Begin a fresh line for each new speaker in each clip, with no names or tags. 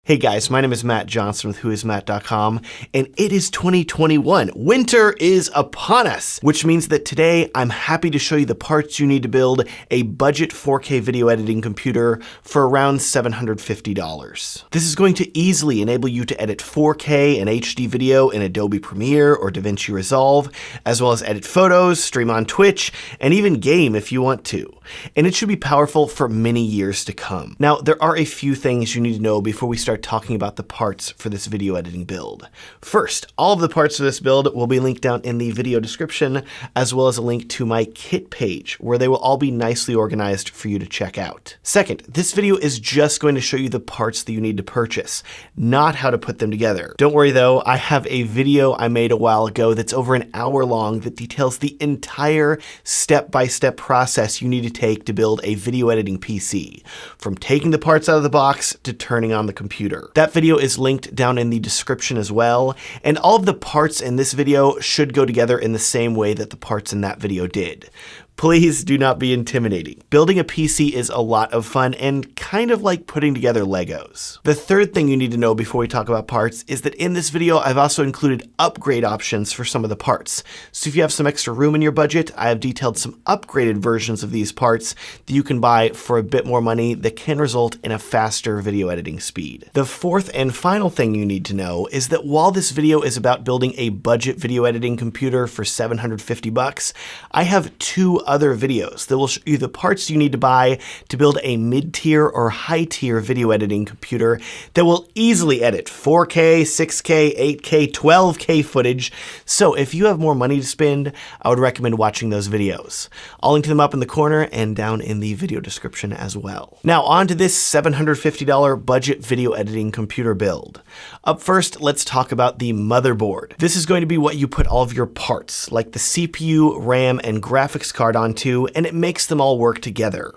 Hey guys, my name is Matt Johnson with whoismatt.com, and it is 2021. Winter is upon us, which means that today I'm happy to show you the parts you need to build a budget 4K video editing computer for around $750. This is going to easily enable you to edit 4K and HD video in Adobe Premiere or DaVinci Resolve, as well as edit photos, stream on Twitch, and even game if you want to. And it should be powerful for many years to come. Now, there are a few things you need to know before we start talking about the parts for this video editing build. First, all of the parts of this build will be linked down in the video description, as well as a link to my kit page, where they will all be nicely organized for you to check out. Second, this video is just going to show you the parts that you need to purchase, not how to put them together. Don't worry though, I have a video I made a while ago that's over an hour long that details the entire step-by-step process you need to take to build a video editing PC, from taking the parts out of the box to turning on the computer. That video is linked down in the description as well, and all of the parts in this video should go together in the same way that the parts in that video did. Please do not be intimidating. Building a PC is a lot of fun and kind of like putting together Legos. The third thing you need to know before we talk about parts is that in this video, I've also included upgrade options for some of the parts. So if you have some extra room in your budget, I have detailed some upgraded versions of these parts that you can buy for a bit more money that can result in a faster video editing speed. The fourth and final thing you need to know is that while this video is about building a budget video editing computer for $750, I have two other videos that will show you the parts you need to buy to build a mid-tier or high-tier video editing computer that will easily edit 4K, 6K, 8K, 12K footage. So if you have more money to spend, I would recommend watching those videos. I'll link them up in the corner and down in the video description as well. Now on to this $750 budget video editing computer build. Up first, let's talk about the motherboard. This is going to be what you put all of your parts, like the CPU, RAM, and graphics card onto, and it makes them all work together.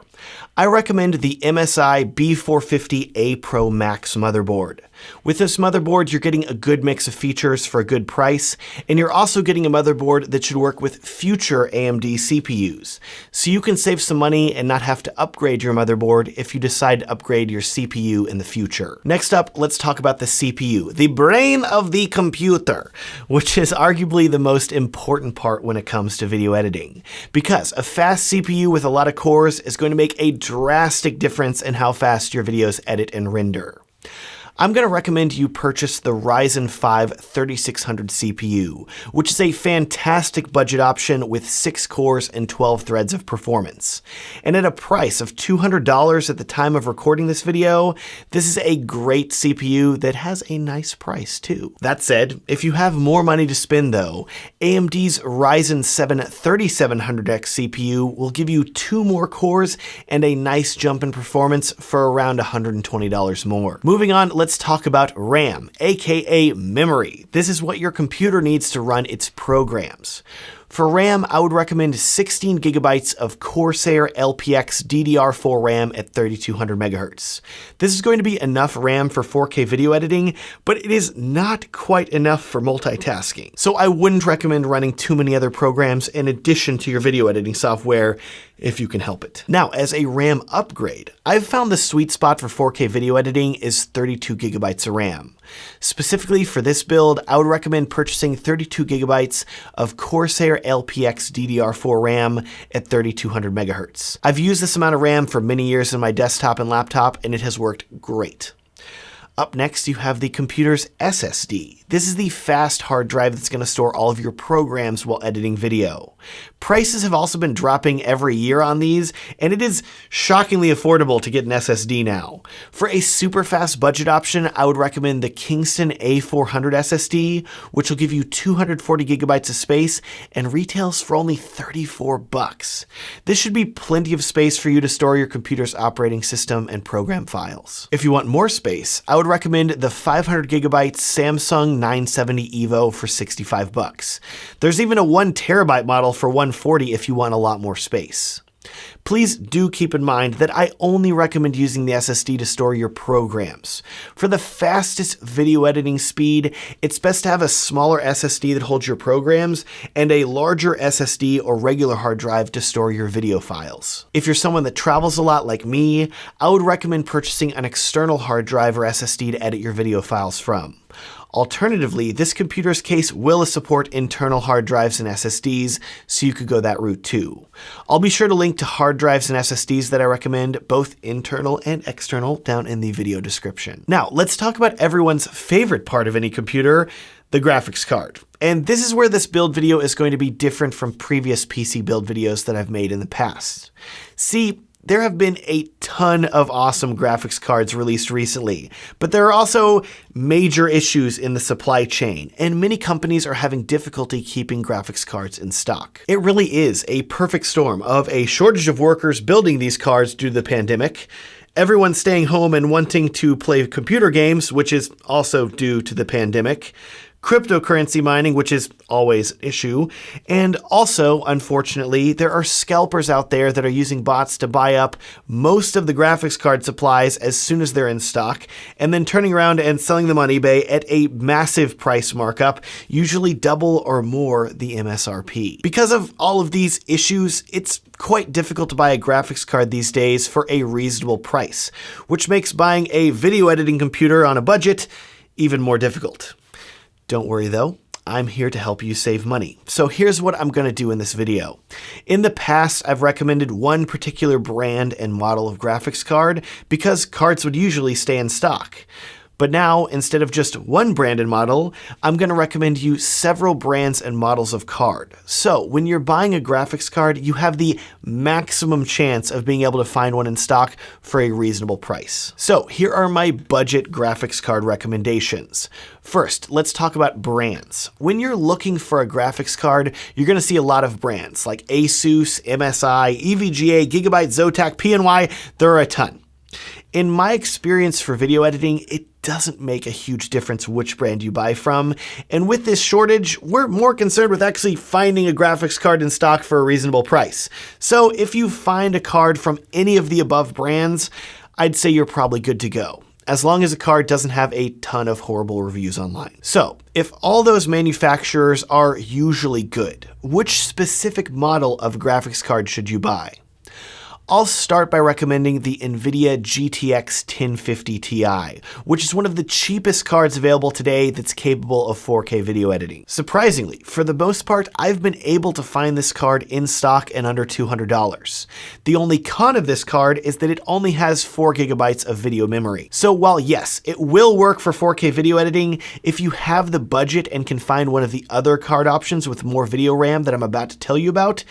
I recommend the MSI B450A Pro Max motherboard. With this motherboard, you're getting a good mix of features for a good price, and you're also getting a motherboard that should work with future AMD CPUs. So you can save some money and not have to upgrade your motherboard if you decide to upgrade your CPU in the future. Next up, let's talk about the CPU, the brain of the computer, which is arguably the most important part when it comes to video editing. Because a fast CPU with a lot of cores is going to make a drastic difference in how fast your videos edit and render. I'm going to recommend you purchase the Ryzen 5 3600 CPU, which is a fantastic budget option with 6 cores and 12 threads of performance. And at a price of $200 at the time of recording this video, this is a great CPU that has a nice price too. That said, if you have more money to spend though, AMD's Ryzen 7 3700X CPU will give you 2 more cores and a nice jump in performance for around $120 more. Moving on, let's talk about RAM, aka memory. This is what your computer needs to run its programs. For RAM, I would recommend 16 gigabytes of Corsair LPX DDR4 RAM at 3200 megahertz. This is going to be enough RAM for 4K video editing, but it is not quite enough for multitasking. So I wouldn't recommend running too many other programs in addition to your video editing software if you can help it. Now, as a RAM upgrade, I've found the sweet spot for 4K video editing is 32 gigabytes of RAM. Specifically for this build, I would recommend purchasing 32 gigabytes of Corsair LPX DDR4 RAM at 3200 megahertz. I've used this amount of RAM for many years in my desktop and laptop, and it has worked great. Up next, you have the computer's SSD. This is the fast hard drive that's going to store all of your programs while editing video. Prices have also been dropping every year on these, and it is shockingly affordable to get an SSD now. For a super fast budget option, I would recommend the Kingston A400 SSD, which will give you 240 gigabytes of space and retails for only $34. This should be plenty of space for you to store your computer's operating system and program files. If you want more space, I would recommend the 500 gigabyte Samsung 970 EVO for $65. There's even a 1 terabyte model for $140 if you want a lot more space. Please do keep in mind that I only recommend using the SSD to store your programs. For the fastest video editing speed, it's best to have a smaller SSD that holds your programs and a larger SSD or regular hard drive to store your video files. If you're someone that travels a lot like me, I would recommend purchasing an external hard drive or SSD to edit your video files from. Alternatively, this computer's case will support internal hard drives and SSDs, so you could go that route too. I'll be sure to link to hard drives and SSDs that I recommend, both internal and external, down in the video description. Now, let's talk about everyone's favorite part of any computer, the graphics card. And this is where this build video is going to be different from previous PC build videos that I've made in the past. See, there have been a ton of awesome graphics cards released recently, but there are also major issues in the supply chain, and many companies are having difficulty keeping graphics cards in stock. It really is a perfect storm of a shortage of workers building these cards due to the pandemic, everyone staying home and wanting to play computer games, which is also due to the pandemic, cryptocurrency mining, which is always an issue, and also, unfortunately, there are scalpers out there that are using bots to buy up most of the graphics card supplies as soon as they're in stock, and then turning around and selling them on eBay at a massive price markup, usually double or more the MSRP. Because of all of these issues, it's quite difficult to buy a graphics card these days for a reasonable price, which makes buying a video editing computer on a budget even more difficult. Don't worry though, I'm here to help you save money. So here's what I'm going to do in this video. In the past, I've recommended one particular brand and model of graphics card because cards would usually stay in stock. But now, instead of just one brand and model, I'm going to recommend you several brands and models of card. So when you're buying a graphics card, you have the maximum chance of being able to find one in stock for a reasonable price. So here are my budget graphics card recommendations. First, let's talk about brands. When you're looking for a graphics card, you're going to see a lot of brands like Asus, MSI, EVGA, Gigabyte, Zotac, PNY. There are a ton. In my experience for video editing, it doesn't make a huge difference which brand you buy from, and with this shortage, we're more concerned with actually finding a graphics card in stock for a reasonable price. So if you find a card from any of the above brands, I'd say you're probably good to go, as long as the card doesn't have a ton of horrible reviews online. So if all those manufacturers are usually good, which specific model of graphics card should you buy? I'll start by recommending the NVIDIA GTX 1050 Ti, which is one of the cheapest cards available today that's capable of 4K video editing. Surprisingly, for the most part, I've been able to find this card in stock and under $200. The only con of this card is that it only has 4 gigabytes of video memory. So while yes, it will work for 4K video editing, if you have the budget and can find one of the other card options with more video RAM that I'm about to tell you about,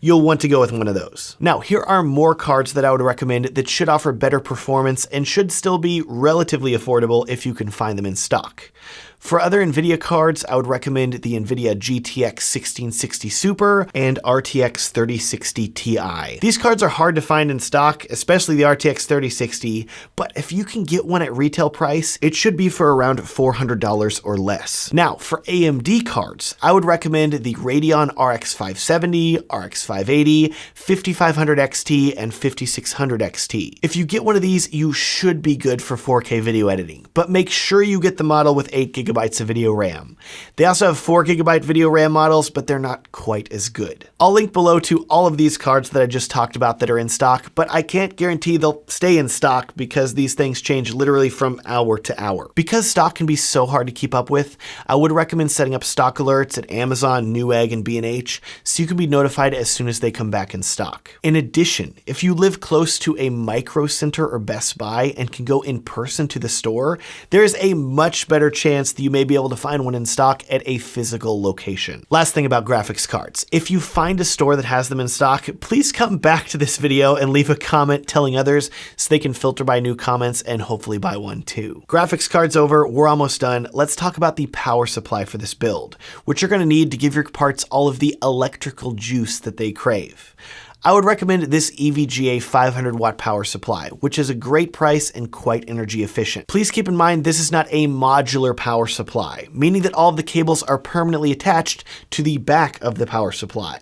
you'll want to go with one of those. Now, here are more cards that I would recommend that should offer better performance and should still be relatively affordable if you can find them in stock. For other NVIDIA cards, I would recommend the NVIDIA GTX 1660 Super and RTX 3060 Ti. These cards are hard to find in stock, especially the RTX 3060, but if you can get one at retail price, it should be for around $400 or less. Now, for AMD cards, I would recommend the Radeon RX 570, RX 580, 5500 XT, and 5600 XT. If you get one of these, you should be good for 4K video editing, but make sure you get the model with 8 gigabytes of video RAM. They also have 4 gigabyte video RAM models, but they're not quite as good. I'll link below to all of these cards that I just talked about that are in stock, but I can't guarantee they'll stay in stock because these things change literally from hour to hour. Because stock can be so hard to keep up with, I would recommend setting up stock alerts at Amazon, Newegg, and B&H so you can be notified as soon as they come back in stock. In addition, if you live close to a Micro Center or Best Buy and can go in person to the store, there is a much better chance that you may be able to find one in stock at a physical location. Last thing about graphics cards. If you find a store that has them in stock, please come back to this video and leave a comment telling others so they can filter by new comments and hopefully buy one too. Graphics cards over, we're almost done. Let's talk about the power supply for this build, which you're going to need to give your parts all of the electrical juice that they crave. I would recommend this EVGA 500 watt power supply, which is a great price and quite energy efficient. Please keep in mind this is not a modular power supply, meaning that all of the cables are permanently attached to the back of the power supply.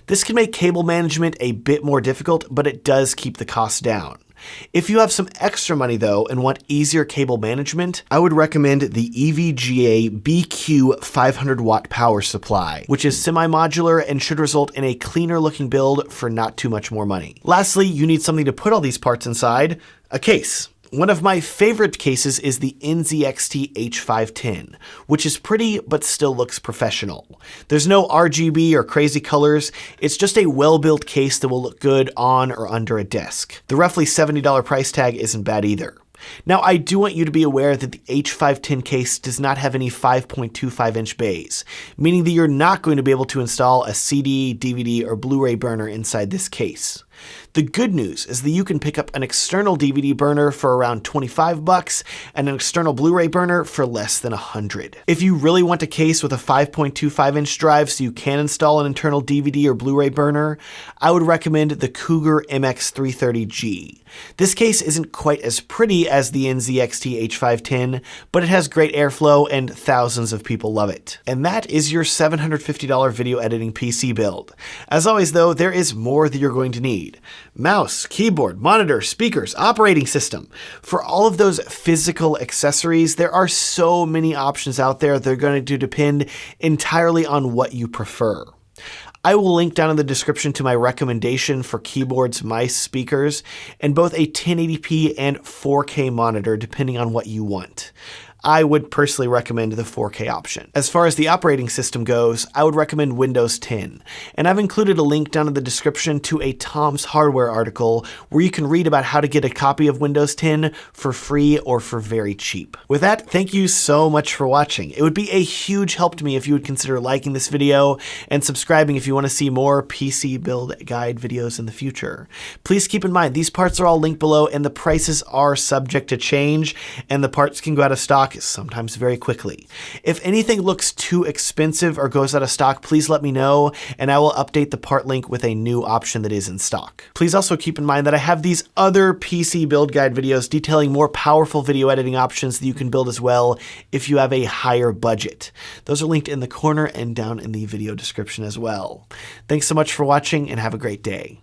This can make cable management a bit more difficult, but it does keep the cost down. If you have some extra money though and want easier cable management, I would recommend the EVGA BQ 500 watt power supply, which is semi-modular and should result in a cleaner looking build for not too much more money. Lastly, you need something to put all these parts inside: a case. One of my favorite cases is the NZXT H510, which is pretty but still looks professional. There's no RGB or crazy colors, it's just a well-built case that will look good on or under a desk. The roughly $70 price tag isn't bad either. Now, I do want you to be aware that the H510 case does not have any 5.25-inch bays, meaning that you're not going to be able to install a CD, DVD, or Blu-ray burner inside this case. The good news is that you can pick up an external DVD burner for around $25 and an external Blu-ray burner for less than $100. If you really want a case with a 5.25-inch drive so you can install an internal DVD or Blu-ray burner, I would recommend the Cougar MX330G. This case isn't quite as pretty as the NZXT H510, but it has great airflow and thousands of people love it. And that is your $750 video editing PC build. As always though, there is more that you're going to need: mouse, keyboard, monitor, speakers, operating system. For all of those physical accessories, there are so many options out there that are going to depend entirely on what you prefer. I will link down in the description to my recommendation for keyboards, mice, speakers, and both a 1080p and 4K monitor depending on what you want. I would personally recommend the 4K option. As far as the operating system goes, I would recommend Windows 10, and I've included a link down in the description to a Tom's Hardware article where you can read about how to get a copy of Windows 10 for free or for very cheap. With that, thank you so much for watching. It would be a huge help to me if you would consider liking this video and subscribing if you want to see more PC build guide videos in the future. Please keep in mind, these parts are all linked below and the prices are subject to change, and the parts can go out of stock sometimes very quickly. If anything looks too expensive or goes out of stock, please let me know and I will update the part link with a new option that is in stock. Please also keep in mind that I have these other PC build guide videos detailing more powerful video editing options that you can build as well if you have a higher budget. Those are linked in the corner and down in the video description as well. Thanks so much for watching and have a great day.